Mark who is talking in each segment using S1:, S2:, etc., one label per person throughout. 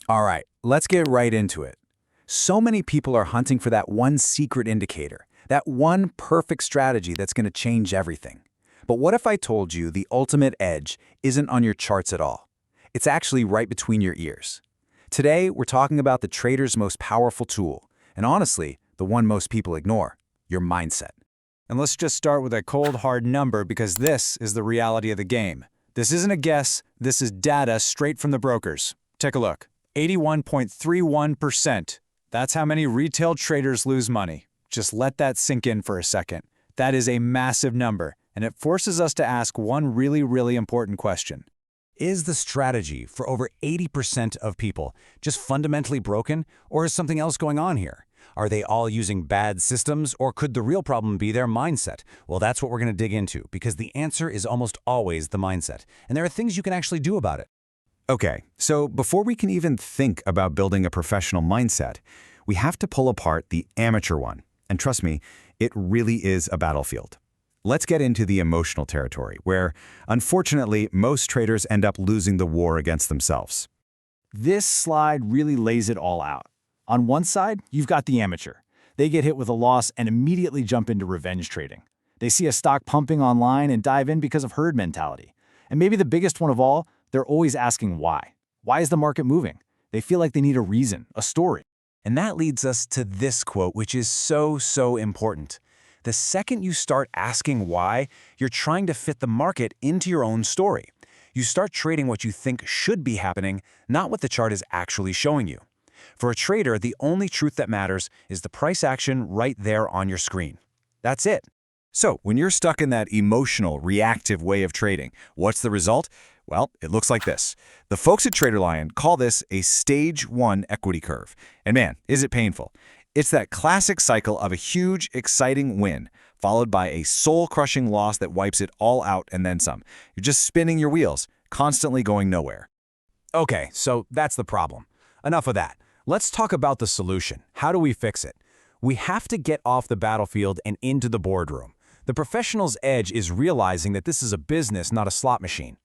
S1: All right, let's get right into it. So many people are hunting for that one secret indicator, that one perfect strategy that's going to change everything. But what if I told you the ultimate edge isn't on your charts at all? It's actually right between your ears. Today, we're talking about the trader's most powerful tool, and honestly, the one most people ignore, your mindset.
S2: And let's just start with a cold, hard number because this is the reality of the game. This isn't a guess, this is data straight from the brokers. Take a look. 81.31%. That's how many retail traders lose money. Just let that sink in for a second. That is a massive number, and it forces us to ask one really important question.
S3: Is the strategy for over 80% of people just fundamentally broken, or is something else going on here? Are they all using bad systems, or could the real problem be their mindset? Well, that's what we're going to dig into, because the answer is almost always the mindset, and there are things you can actually do about it.
S4: Okay, so before we can even think about building a professional mindset, we have to pull apart the amateur one. And trust me, it really is a battlefield. Let's get into the emotional territory, where, unfortunately, most traders end up losing the war against themselves.
S2: This slide really lays it all out. On one side, you've got the amateur. They get hit with a loss and immediately jump into revenge trading. They see a stock pumping online and dive in because of herd mentality. And maybe the biggest one of all, they're always asking why. Why is the market moving? They feel like they need a reason, a story.
S3: And that leads us to this quote, which is so important. The second you start asking why, you're trying to fit the market into your own story. You start trading what you think should be happening, not what the chart is actually showing you. For a trader, the only truth that matters is the price action right there on your screen. That's it.
S4: So, when you're stuck in that emotional, reactive way of trading, what's the result? Well, it looks like this. The folks at TraderLion call this a Stage 1 equity curve. And man, is it painful. It's that classic cycle of a huge, exciting win, followed by a soul-crushing loss that wipes it all out and then some. You're just spinning your wheels, constantly going nowhere.
S1: Okay, so that's the problem. Enough of that. Let's talk about the solution. How do we fix it? We have to get off the battlefield and into the boardroom. The professional's edge is realizing that this is a business, not a slot machine.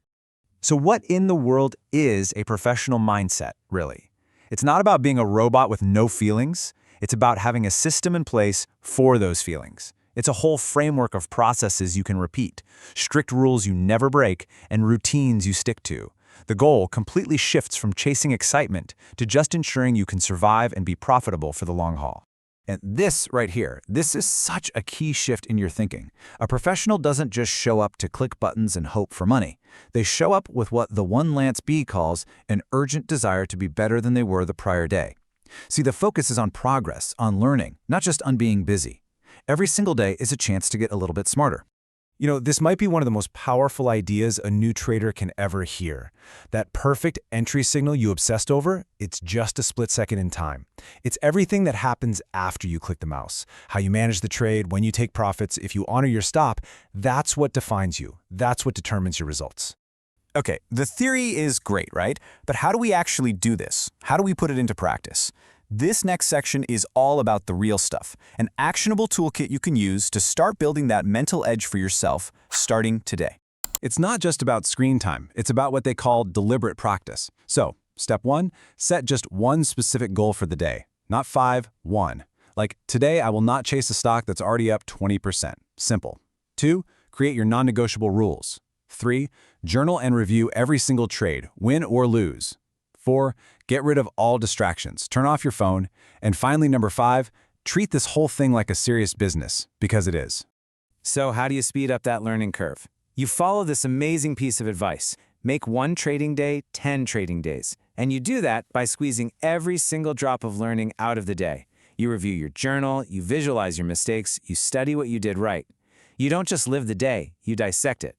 S1: So what in the world is a professional mindset, really? It's not about being a robot with no feelings. It's about having a system in place for those feelings. It's a whole framework of processes you can repeat, strict rules you never break, and routines you stick to. The goal completely shifts from chasing excitement to just ensuring you can survive and be profitable for the long haul. And this right here, this is such a key shift in your thinking. A professional doesn't just show up to click buttons and hope for money. They show up with what the one Lance B calls an urgent desire to be better than they were the prior day. See, the focus is on progress, on learning, not just on being busy. Every single day is a chance to get a little bit smarter.
S5: You know, this might be one of the most powerful ideas a new trader can ever hear. That perfect entry signal you obsessed over, it's just a split second in time. It's everything that happens after you click the mouse. How you manage the trade, when you take profits, if you honor your stop, that's what defines you. That's what determines your results.
S1: Okay, the theory is great, right? But how do we actually do this? How do we put it into practice? This next section is all about the real stuff, an actionable toolkit you can use to start building that mental edge for yourself starting today. It's not just about screen time, it's about what they call deliberate practice. So, step 1, set just one specific goal for the day. Not 5, 1. Like, today I will not chase a stock that's already up 20%. Simple. 2, create your non-negotiable rules. 3, journal and review every single trade, win or lose. 4, get rid of all distractions, turn off your phone. And finally, number 5, treat this whole thing like a serious business, because it is.
S2: So how do you speed up that learning curve? You follow this amazing piece of advice. Make one trading day 10 trading days. And you do that by squeezing every single drop of learning out of the day. You review your journal, you visualize your mistakes, you study what you did right. You don't just live the day, you dissect it.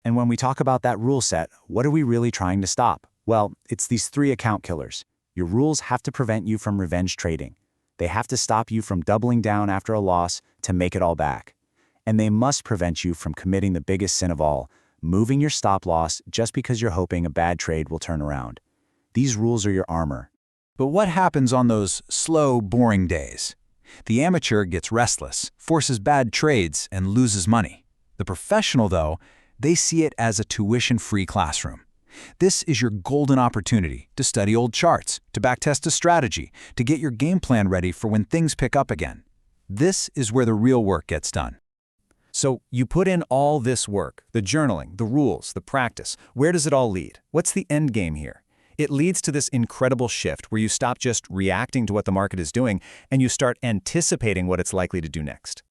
S3: And when we talk about that rule set, what are we really trying to stop? Well, it's these 3 account killers. Your rules have to prevent you from revenge trading. They have to stop you from doubling down after a loss to make it all back. And they must prevent you from committing the biggest sin of all, moving your stop loss just because you're hoping a bad trade will turn around. These rules are your armor.
S1: But what happens on those slow, boring days? The amateur gets restless, forces bad trades, and loses money. The professional, though, they see it as a tuition-free classroom. This is your golden opportunity to study old charts, to backtest a strategy, to get your game plan ready for when things pick up again. This is where the real work gets done. So you put in all this work, the journaling, the rules, the practice. Where does it all lead? What's the end game here? It leads to this incredible shift where you stop just reacting to what the market is doing and you start anticipating what it's likely to do next.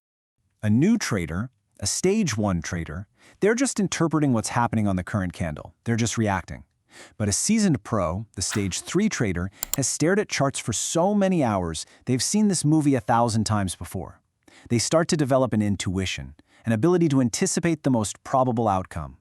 S5: A new trader, a stage 1 trader, they're just interpreting what's happening on the current candle. They're just reacting. But a seasoned pro, the stage 3 trader, has stared at charts for so many hours, they've seen this movie 1,000 times before. They start to develop an intuition, an ability to anticipate the most probable outcome.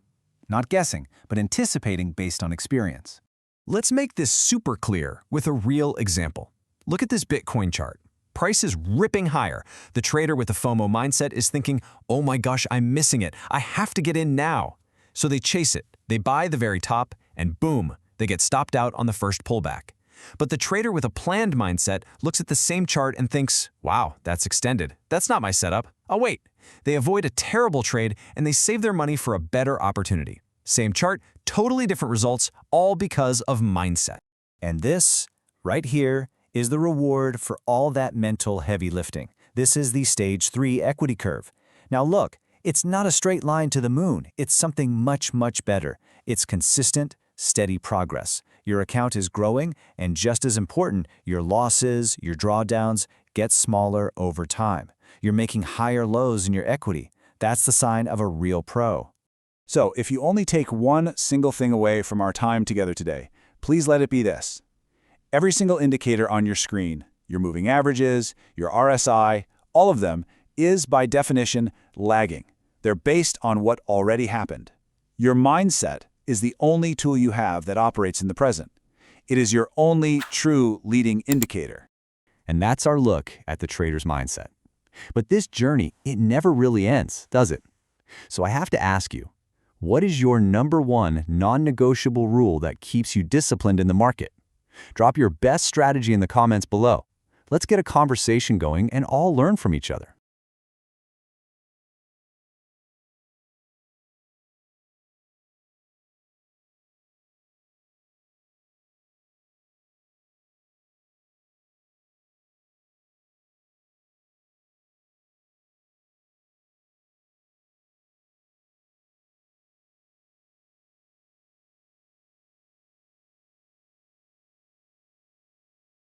S5: Not guessing, but anticipating based on experience.
S6: Let's make this super clear with a real example. Look at this Bitcoin chart. Price is ripping higher. The trader with a FOMO mindset is thinking, oh my gosh, I'm missing it. I have to get in now. So they chase it. They buy the very top, and boom, they get stopped out on the first pullback. But the trader with a planned mindset looks at the same chart and thinks, wow, that's extended. That's not my setup. I'll wait. They avoid a terrible trade and they save their money for a better opportunity. Same chart, totally different results, all because of mindset.
S2: And this, right here, is the reward for all that mental heavy lifting. This is the stage 3 equity curve. Now look, it's not a straight line to the moon. It's something much, much better. It's consistent, steady progress. Your account is growing, and just as important, your losses, your drawdowns get smaller over time. You're making higher lows in your equity. That's the sign of a real pro.
S1: So, if you only take one single thing away from our time together today, please let it be this. Every single indicator on your screen, your moving averages, your RSI, all of them, is by definition lagging. They're based on what already happened. Your mindset is the only tool you have that operates in the present. It is your only true leading indicator.
S3: And that's our look at the trader's mindset. But this journey, it never really ends, does it? So I have to ask you, what is your #1 non-negotiable rule that keeps you disciplined in the market? Drop your best strategy in the comments below. Let's get a conversation going and all learn from each other.